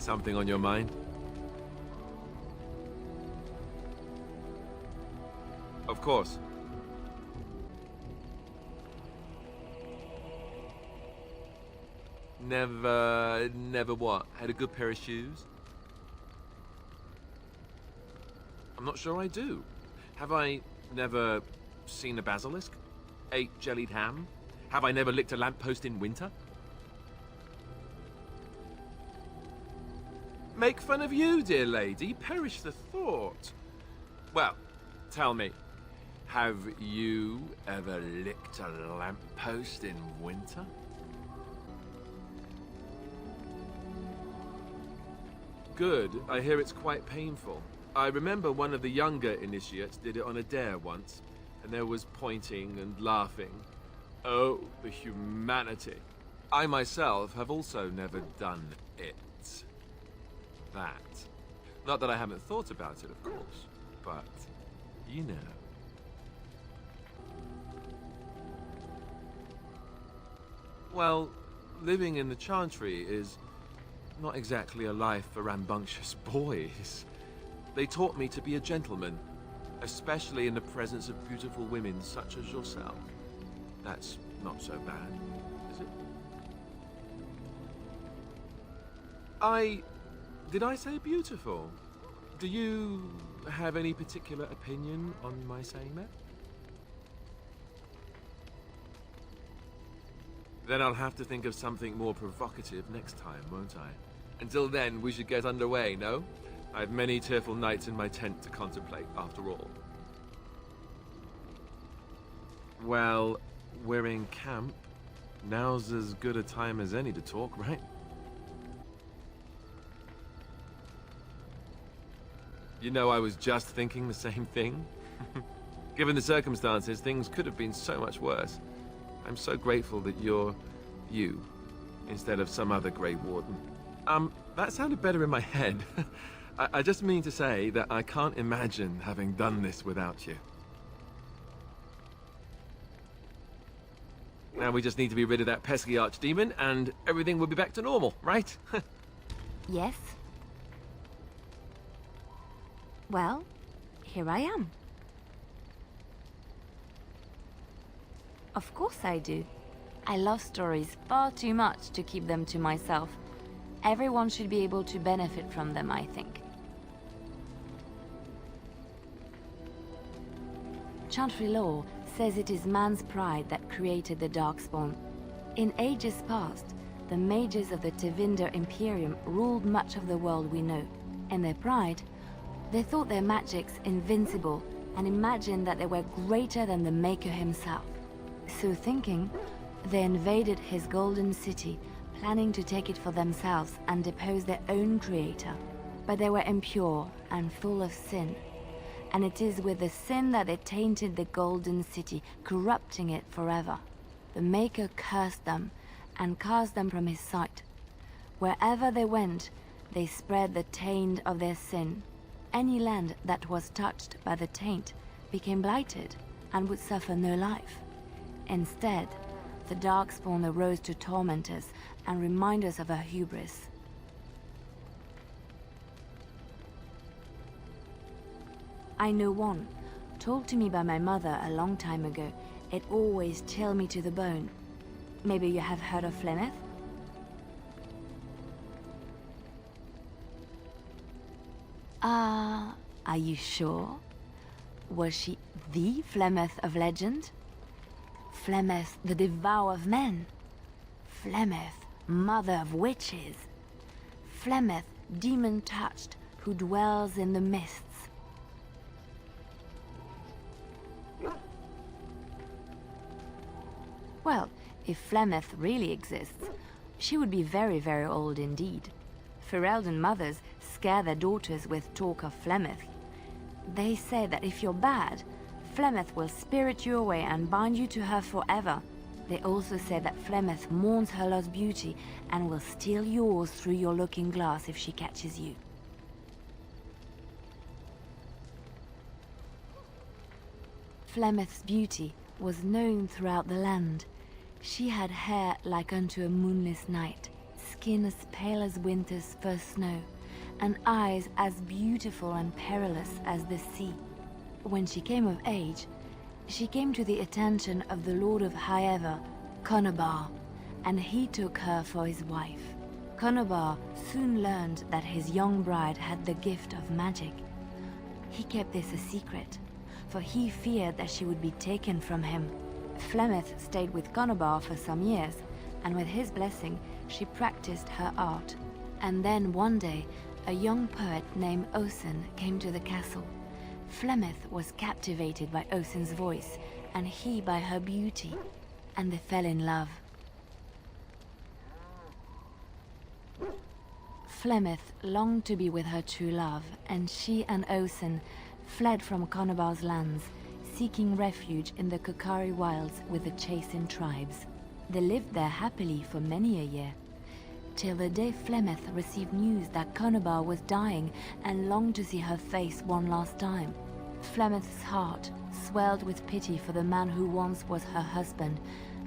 Something on your mind? Of course. Never what? Had a good pair of shoes? I'm not sure I do. Have I never seen a basilisk? Ate jellied ham? Have I never licked a lamppost in winter? Make fun of you, dear lady. Perish the thought. Well, tell me, have you ever licked a lamppost in winter? Good. I hear it's quite painful. I remember one of the younger initiates did it on a dare once, and there was pointing and laughing. Oh, the humanity. I myself have also never done it. That. Not that I haven't thought about it, of course, but you know. Well, living in the Chantry is not exactly a life for rambunctious boys. They taught me to be a gentleman, especially in the presence of beautiful women such as yourself. That's not so bad, is it? Did I say beautiful? Do you have any particular opinion on my saying that? Then I'll have to think of something more provocative next time, won't I? Until then, we should get underway, no? I have many tearful nights in my tent to contemplate, after all. Well, we're in camp. Now's as good a time as any to talk, right? You know, I was just thinking the same thing. Given the circumstances, things could have been so much worse. I'm so grateful that you're you, instead of some other Grey Warden. That sounded better in my head. I just mean to say that I can't imagine having done this without you. Now we just need to be rid of that pesky archdemon, and everything will be back to normal, right? Yes. Well, here I am. Of course I do. I love stories far too much to keep them to myself. Everyone should be able to benefit from them, I think. Chantry law says it is man's pride that created the Darkspawn. In ages past, the mages of the Tevinder Imperium ruled much of the world we know. In their pride, they thought their magics invincible and imagined that they were greater than the Maker himself. So thinking, they invaded his golden city, planning to take it for themselves and depose their own creator. But they were impure and full of sin. And it is with the sin that they tainted the golden city, corrupting it forever. The Maker cursed them and cast them from his sight. Wherever they went, they spread the taint of their sin. Any land that was touched by the taint became blighted and would suffer no life. Instead, the Darkspawn arose to torment us and remind us of our hubris. I know one, told to me by my mother a long time ago. It always chilled me to the bone. Maybe you have heard of Flemeth? Are you sure? Was she the Flemeth of legend? Flemeth, the devourer of men? Flemeth, mother of witches? Flemeth, demon-touched, who dwells in the mists? Well, if Flemeth really exists, she would be very, very old indeed. Ferelden mothers scare their daughters with talk of Flemeth. They say that if you're bad, Flemeth will spirit you away and bind you to her forever. They also say that Flemeth mourns her lost beauty and will steal yours through your looking glass if she catches you. Flemeth's beauty was known throughout the land. She had hair like unto a moonless night, skin as pale as winter's first snow, and eyes as beautiful and perilous as the sea. When she came of age, she came to the attention of the Lord of Haeva, Conobar, and he took her for his wife. Conobar soon learned that his young bride had the gift of magic. He kept this a secret, for he feared that she would be taken from him. Flemeth stayed with Conobar for some years, and with his blessing, she practiced her art. And then one day, a young poet named Osen came to the castle. Flemeth was captivated by Osen's voice, and he by her beauty, and they fell in love. Flemeth longed to be with her true love, and she and Osen fled from Conobar's lands, seeking refuge in the Kokari wilds with the Chasing tribes. They lived there happily for many a year, till the day Flemeth received news that Conobar was dying and longed to see her face one last time. Flemeth's heart swelled with pity for the man who once was her husband,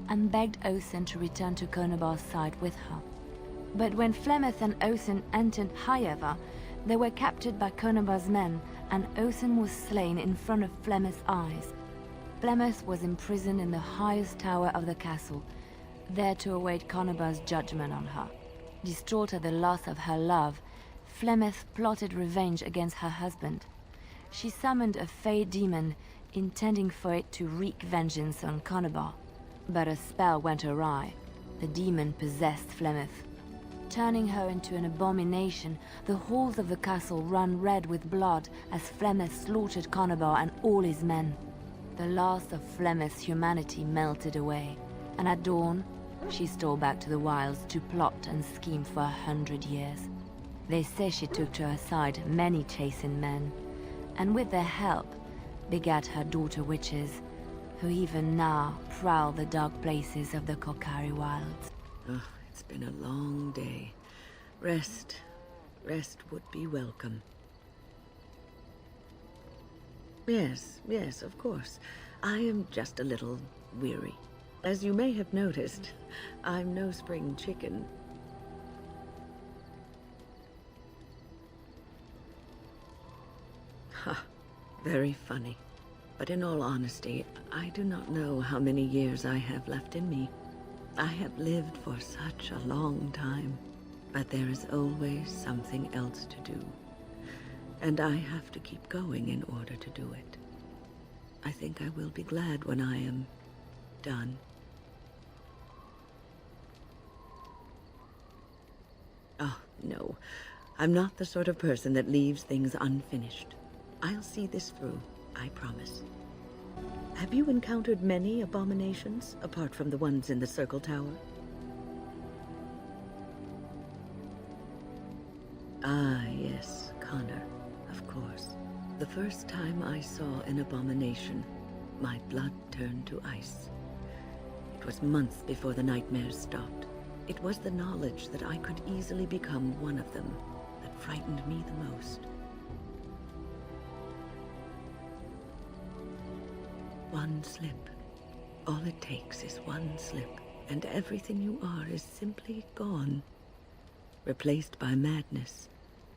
and begged Osen to return to Conobar's side with her. But when Flemeth and Osen entered Haeva, they were captured by Conobar's men, and Osen was slain in front of Flemeth's eyes. Flemeth was imprisoned in the highest tower of the castle, there to await Conobar's judgment on her. Distraught at the loss of her love, Flemeth plotted revenge against her husband. She summoned a fey demon, intending for it to wreak vengeance on Conobar. But a spell went awry. The demon possessed Flemeth. Turning her into an abomination, the halls of the castle ran red with blood as Flemeth slaughtered Conobar and all his men. The last of Flemeth's humanity melted away, and at dawn, she stole back to the wilds to plot and scheme for 100 years. They say she took to her side many Chasing men, and with their help, begat her daughter witches, who even now prowl the dark places of the Kokari wilds. Oh, it's been a long day. Rest would be welcome. Yes, of course. I am just a little weary. As you may have noticed, I'm no spring chicken. Ha, very funny. But in all honesty, I do not know how many years I have left in me. I have lived for such a long time, but there is always something else to do. And I have to keep going in order to do it. I think I will be glad when I am done. Oh, no. I'm not the sort of person that leaves things unfinished. I'll see this through, I promise. Have you encountered many abominations, apart from the ones in the Circle Tower? Ah, yes, Connor, of course. The first time I saw an abomination, my blood turned to ice. It was months before the nightmares stopped. It was the knowledge that I could easily become one of them that frightened me the most. One slip. All it takes is one slip, and everything you are is simply gone. Replaced by madness.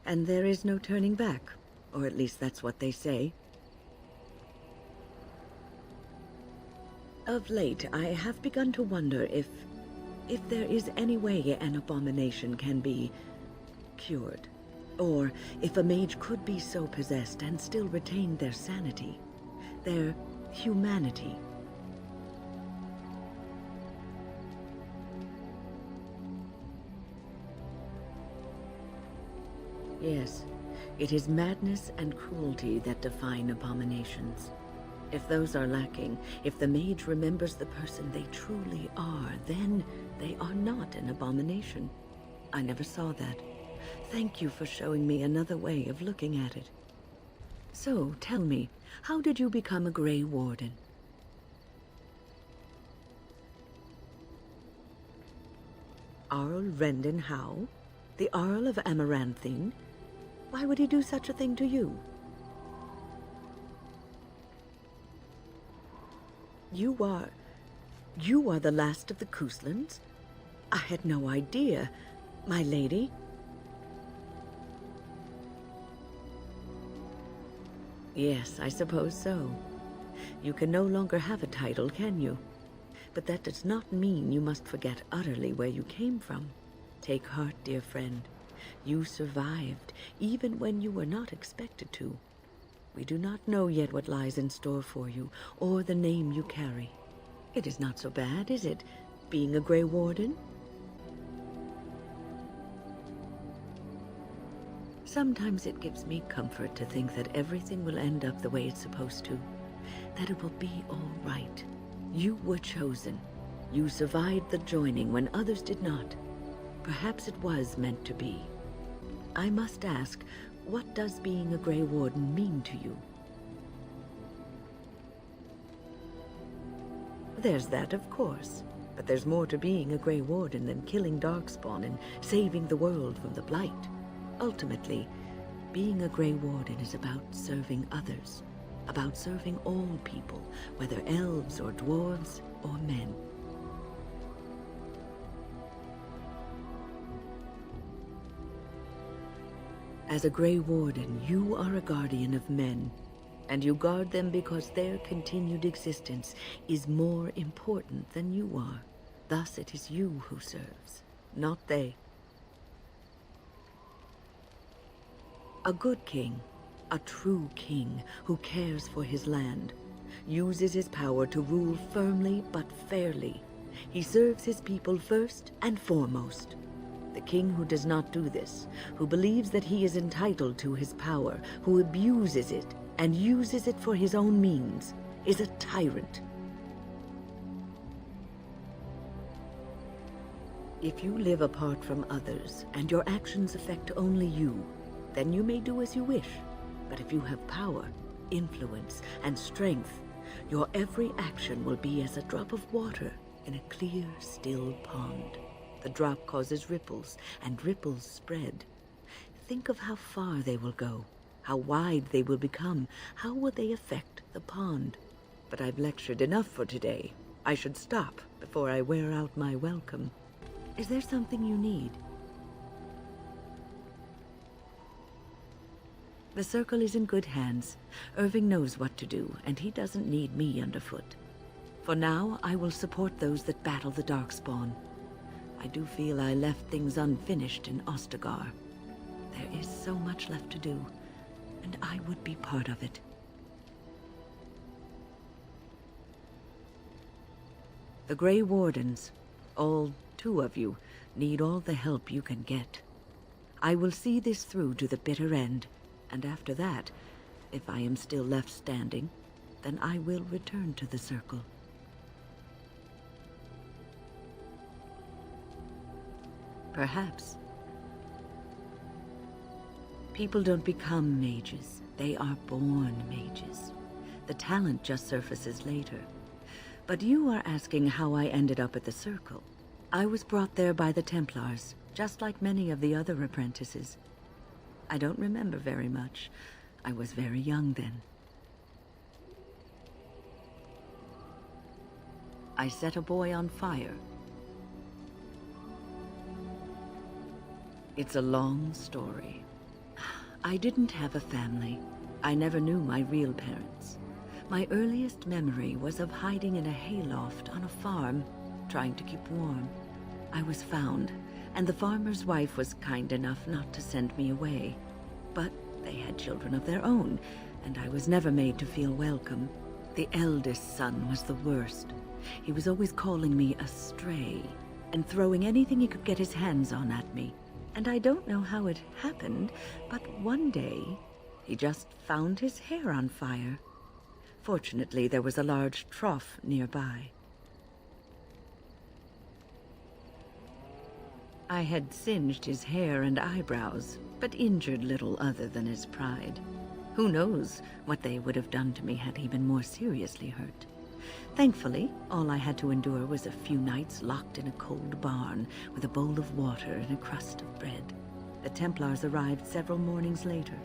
And there is no turning back, or at least that's what they say. Of late, I have begun to wonder if there is any way an abomination can be cured, or if a mage could be so possessed and still retain their sanity, their humanity. Yes, it is madness and cruelty that define abominations. If those are lacking, if the mage remembers the person they truly are, then they are not an abomination. I never saw that. Thank you for showing me another way of looking at it. So, tell me, how did you become a Grey Warden? Arl Rendon Howe? The Arl of Amaranthine? Why would he do such a thing to you? You are the last of the Couslands? I had no idea. My lady? Yes, I suppose so. You can no longer have a title, can you? But that does not mean you must forget utterly where you came from. Take heart, dear friend. You survived, even when you were not expected to. We do not know yet what lies in store for you, or the name you carry. It is not so bad, is it, being a Grey Warden? Sometimes it gives me comfort to think that everything will end up the way it's supposed to. That it will be all right. You were chosen. You survived the joining when others did not. Perhaps it was meant to be. I must ask, what does being a Grey Warden mean to you? There's that, of course. But there's more to being a Grey Warden than killing Darkspawn and saving the world from the Blight. Ultimately, being a Grey Warden is about serving others. About serving all people, whether elves or dwarves or men. As a Grey Warden, you are a guardian of men, and you guard them because their continued existence is more important than you are. Thus it is you who serves, not they. A good king, a true king who cares for his land, uses his power to rule firmly but fairly. He serves his people first and foremost. The king who does not do this, who believes that he is entitled to his power, who abuses it and uses it for his own means, is a tyrant. If you live apart from others and your actions affect only you, then you may do as you wish. But if you have power, influence, and strength, your every action will be as a drop of water in a clear, still pond. The drop causes ripples, and ripples spread. Think of how far they will go, how wide they will become, how will they affect the pond. But I've lectured enough for today. I should stop before I wear out my welcome. Is there something you need? The circle is in good hands. Irving knows what to do, and he doesn't need me underfoot. For now, I will support those that battle the Darkspawn. I do feel I left things unfinished in Ostagar. There is so much left to do, and I would be part of it. The Grey Wardens, all 2 of you, need all the help you can get. I will see this through to the bitter end, and after that, if I am still left standing, then I will return to the circle. Perhaps. People don't become mages. They are born mages. The talent just surfaces later. But you are asking how I ended up at the circle. I was brought there by the Templars, just like many of the other apprentices. I don't remember very much. I was very young then. I set a boy on fire. It's a long story. I didn't have a family. I never knew my real parents. My earliest memory was of hiding in a hayloft on a farm, trying to keep warm. I was found, and the farmer's wife was kind enough not to send me away. But they had children of their own, and I was never made to feel welcome. The eldest son was the worst. He was always calling me a stray, and throwing anything he could get his hands on at me. And I don't know how it happened, but one day, he just found his hair on fire. Fortunately, there was a large trough nearby. I had singed his hair and eyebrows, but injured little other than his pride. Who knows what they would have done to me had he been more seriously hurt. Thankfully, all I had to endure was a few nights locked in a cold barn with a bowl of water and a crust of bread. The Templars arrived several mornings later.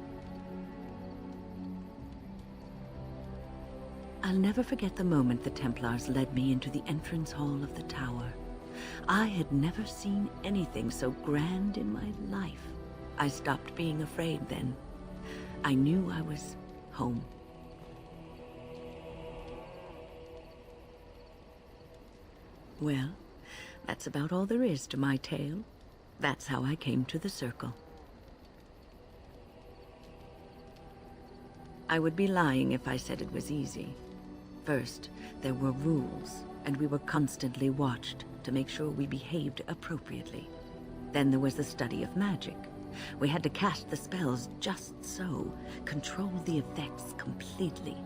I'll never forget the moment the Templars led me into the entrance hall of the tower. I had never seen anything so grand in my life. I stopped being afraid then. I knew I was home. Well, that's about all there is to my tale. That's how I came to the circle. I would be lying if I said it was easy. First, there were rules, and we were constantly watched to make sure we behaved appropriately. Then there was the study of magic. We had to cast the spells just so, control the effects completely.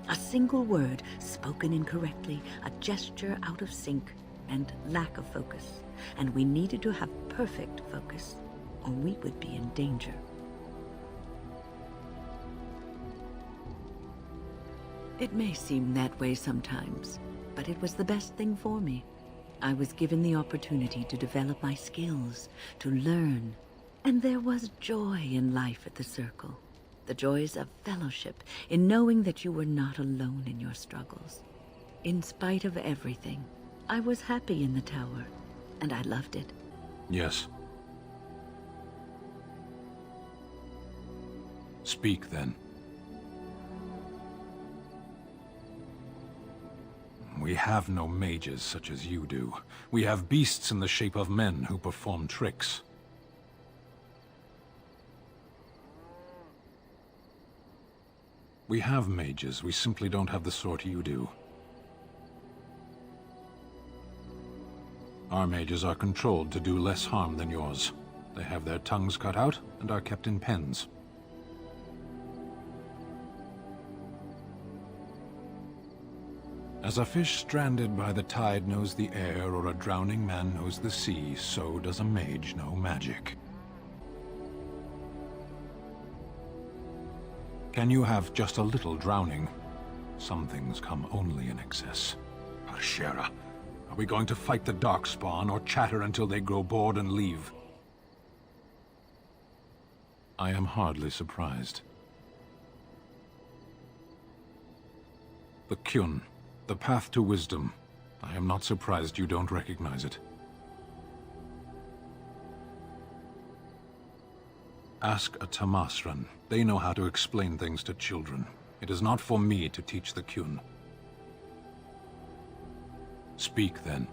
A single word spoken incorrectly, a gesture out of sync, and lack of focus. And we needed to have perfect focus, or we would be in danger. It may seem that way sometimes, but it was the best thing for me. I was given the opportunity to develop my skills, to learn. And there was joy in life at the circle. The joys of fellowship, in knowing that you were not alone in your struggles. In spite of everything, I was happy in the tower, and I loved it. Yes. Speak, then. We have no mages such as you do. We have beasts in the shape of men who perform tricks. We have mages, we simply don't have the sort you do. Our mages are controlled to do less harm than yours. They have their tongues cut out and are kept in pens. As a fish stranded by the tide knows the air, or a drowning man knows the sea, so does a mage know magic. Can you have just a little drowning? Some things come only in excess. Shera, are we going to fight the Darkspawn, or chatter until they grow bored and leave? I am hardly surprised. The Kyun. The path to wisdom. I am not surprised you don't recognize it. Ask a Tamasran. They know how to explain things to children. It is not for me to teach the Kyun. Speak, then.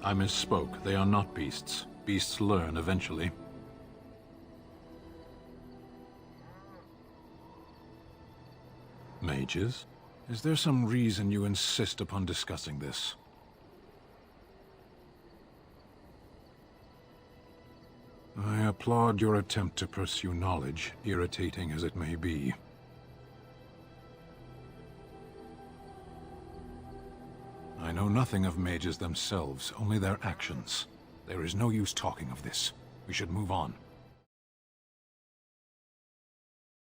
I misspoke. They are not beasts. Beasts learn eventually. Mages? Is there some reason you insist upon discussing this? I applaud your attempt to pursue knowledge, irritating as it may be. I know nothing of mages themselves, only their actions. There is no use talking of this. We should move on.